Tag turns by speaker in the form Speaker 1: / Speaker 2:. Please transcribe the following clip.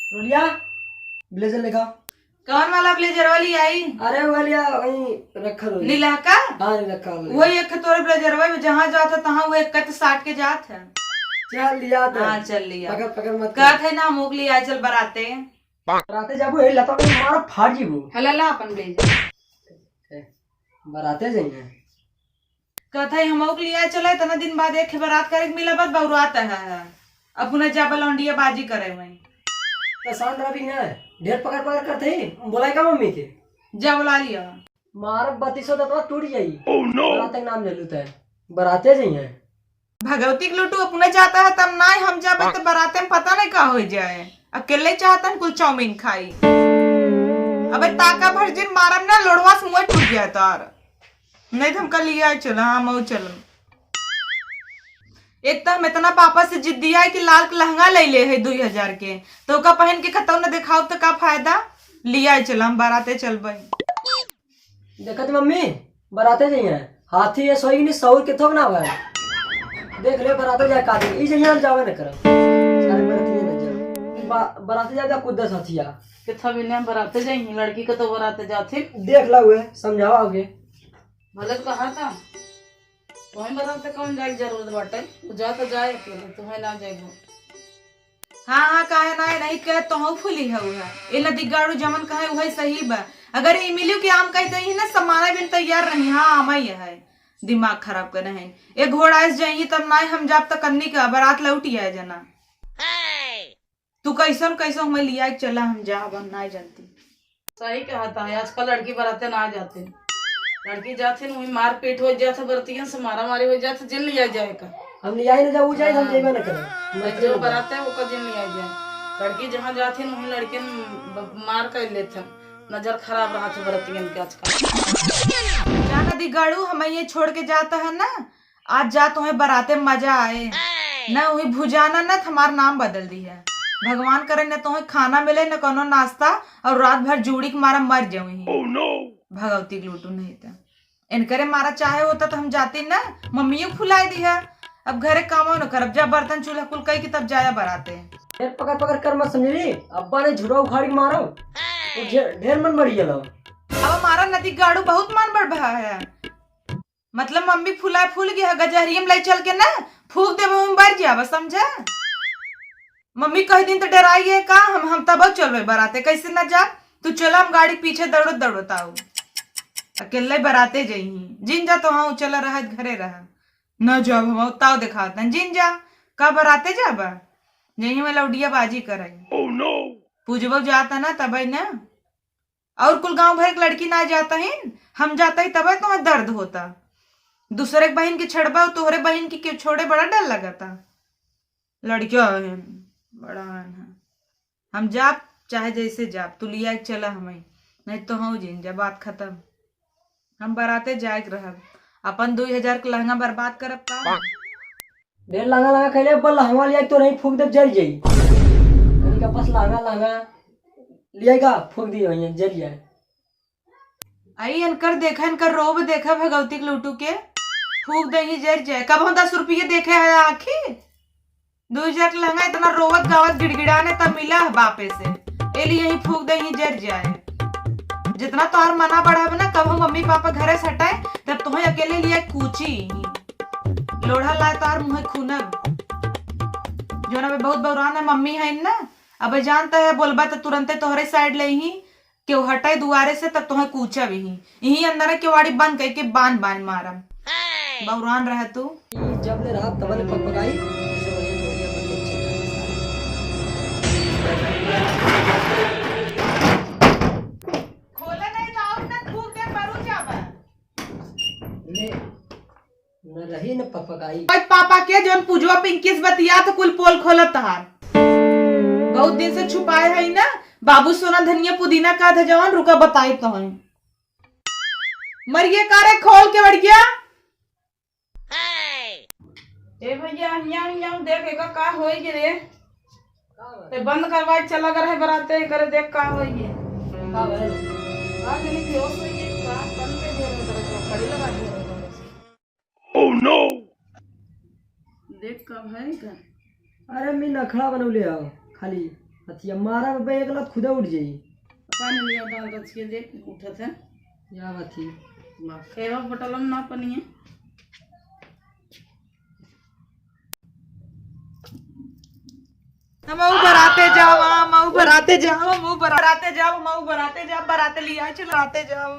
Speaker 1: रोलिया blazer लेगा।
Speaker 2: कौन वाला ब्लेजर वाली आई?
Speaker 1: अरे वालिया वहीं रखा रो।
Speaker 2: नीला का?
Speaker 1: हाँ रखा हो।
Speaker 2: वही एक तोरे ब्लेजर में जहाँ जाता तहाँ वो एक साट के जात है।
Speaker 1: चल लिया तो।
Speaker 2: हाँ चल लिया।
Speaker 1: पकड़ पकड़ मत
Speaker 2: कहत है ना मुक लिया चल बराते।
Speaker 1: बराते जाबू ए लता में मारा फाड़ जीबू।
Speaker 2: हला अपन ब्लेजर
Speaker 1: बराते जाइए।
Speaker 2: कहत है हम मुक लिया चले तना दिन बाद एक बारात करे मिला बस बहुरात है। अब पुनः जा लौंडिया बाजी करे वहीं।
Speaker 1: तो शांत रह भी ना ढेर पकड़ पकड़ करते ही बोलाई का मम्मी के
Speaker 2: जा बुला लिया।
Speaker 1: मार 3200 दतवा टूट जाई। बराते नाम ले लूता है बराते जाइए।
Speaker 2: भगवती के लुटू अपने जाता है तब ना हम जाबे तो बराते में पता नहीं का हो जाए। अकेले चाहतन कुल चाउमीन खाई। अबे ताका भर दिन मारम ना लोड़वा से मुंह टूट गया तार। नहीं तो हम कल लिया चल। हाँ मऊ चल। एक तो हम इतना पापा से जिद्दी है कि लाल लहंगा ले ले है 2000 के तो का पहन के खतौ न दिखाओ तो का फायदा। लिया चल हम बराते चल भाई।
Speaker 1: देखत मम्मी बराते जाइए हाथी ये सोई नहीं सौर के थोक ना भाई। देख ले बराते जा का ई जइया जावे न कर सारे बराते न जा बराते जा खुद दस हथिया
Speaker 2: के थबे ने बराते जाई लड़की के तो बराते जाथे।
Speaker 1: देख ला हुए समझावा आगे
Speaker 2: भले कहा था तुम्हें बराते कौन जाए जरूरत बाटे जा तो जाए अकेले तुम्हें ना जाएगो। हाँ हाँ काहे ना नहीं कह तो हूँ फुली है वह ए नदी गाड़ू जमन कहे वही सही बा। अगर ई मिलियो के आम कह दही ना समाना बिन तैयार रही। हाँ आम ही है दिमाग खराब कर रहे एक घोड़ा ऐस जाइए तब ना हम जाब तक कन्नी का बारात लौटी है जना। तू कैसन कैसन हमें लिया चला हम जा हम ना जानती। सही कहता है आजकल लड़की बराते ना जाते लड़की जाते वही मार पीट हो जाते बरतियन से मारा मारी हो जाते जिन लिया जाएगा।
Speaker 1: हम लिया ही ना जाऊ जाए हम जेबे न करे
Speaker 2: जो बराते है वो का जिन लिया जाए। लड़की जहाँ जाते वही लड़के मार कर लेते नजर खराब रहा था बरतियन के आजकल। जा नदी गाड़ू हमें ये छोड़ के जाता है ना आज जा तुम्हें बराते मजा आए न वही भुजाना न हमारा नाम बदल दी है। भगवान करे न तुम्हें खाना मिले न कोनो नाश्ता और रात भर जूड़ी के मारा मर जाऊ। भगवती लूटू नहीं था इनकरे मारा चाहे होता तो हम जाती ना मम्मियों फुलाई दी है। अब घरे काम न करब जा बर्तन चूल्हा कुल कई की तब जाया बराते।
Speaker 1: ढेर पकड़ पकड़ कर मत समझी अब्बा ने झुरा उखाड़ी मारो ढेर मन बढ़िया लो।
Speaker 2: अब हमारा नदी गाड़ू बहुत मन बढ़ रहा है मतलब मम्मी फुलाए फूल गया गजहरिया में ले चल के ना फूक दे बढ़ जावा समझा। मम्मी कह दिन तो डराई है का हम तब चल बराते कैसे न जा तू चला हम गाड़ी पीछे दौड़ो दौड़ोता अकेले बराते जही जिन जा तो हाँ चला रहा घरे रहा न जाब हम ताव दिखाता जिन जा का बराते जाबा यही में लौडिया बाजी कराई। पूजबो जाता ना तब ना और कुल गांव भर एक लड़की ना जाता है हम जाता ही तब तो दर्द होता। दूसरे बहन की छड़बा तोहरे बहन की क्यों छोड़े बड़ा डर लगाता। लड़कियों बड़ा है हम जाप चाहे जैसे जाप तू लिया चला हमें नहीं तो हाँ जिन जा बात खत्म। हम बराते जाए रह अपन 2000 के लहंगा बर्बाद करब का।
Speaker 1: ढेर लहंगा लहंगा कहले बल लहंगा लिया तो नहीं फूक दे जल जाई कहीं का पास लहंगा लहंगा लिएगा फूक दिए वहीं जल जाए।
Speaker 2: आई इनकर देखा इनकर रोब देखा भगवती के लूटू के फूक दे ही जर जाए। कब हम 10 रुपये देखे है आखी 2000 के लहंगा इतना रोवत गावत गिड़गिड़ाने तब मिला है बापे से एली यही फूक दे ही जर जाए। जितना तोहर मना बढ़ावे ना कब हम मम्मी पापा घरे से हटाए तब तुम्हें अकेले लिया कूची लोढ़ा लाए तोहर मुँह खूनब जो ना बहुत बौरान है मम्मी है ना। अब जानता है बोलबा तो तुरंते तोहरे साइड ले ही क्यों हटाए दुआरे से तब तुम्हें कूचा भी यही अंदर केवाड़ी बंद करके बांध बांध मारम बौरान रह तू।
Speaker 1: जब ले रहा तब ले पकपकाई न रही न पकपकाई
Speaker 2: पापा के जौन पूजवा पिंकिस बतिया तो कुल पोल खोलत तहार बहुत दिन से छुपाए है ना। बाबू सोना धनिया पुदीना का था जवान रुका बताई तो है मरिए कारे खोल के बढ़ गया। ए भैया यहाँ देखेगा का होई रे ते बंद करवा चला कर है बराते करे देख का होई है का भाई का नहीं क्यों होई है का बंद के दे रहे खड़ी लगा दे ओह नो देख कब है का।
Speaker 1: अरे मैं नखड़ा बनौले आओ खाली हथिया मारा बाबा एक लात खुदा उठ जाई।
Speaker 3: पानी लिया डाल रच के देख उठत है।
Speaker 1: या हथी
Speaker 3: खेवा बटलम ना पनिए।
Speaker 2: मऊ बराते जाओ, मऊ बराते जाओ, मऊ बराते जाओ, मऊ बराते जाओ, बराते लिया चलो बराते जाओ।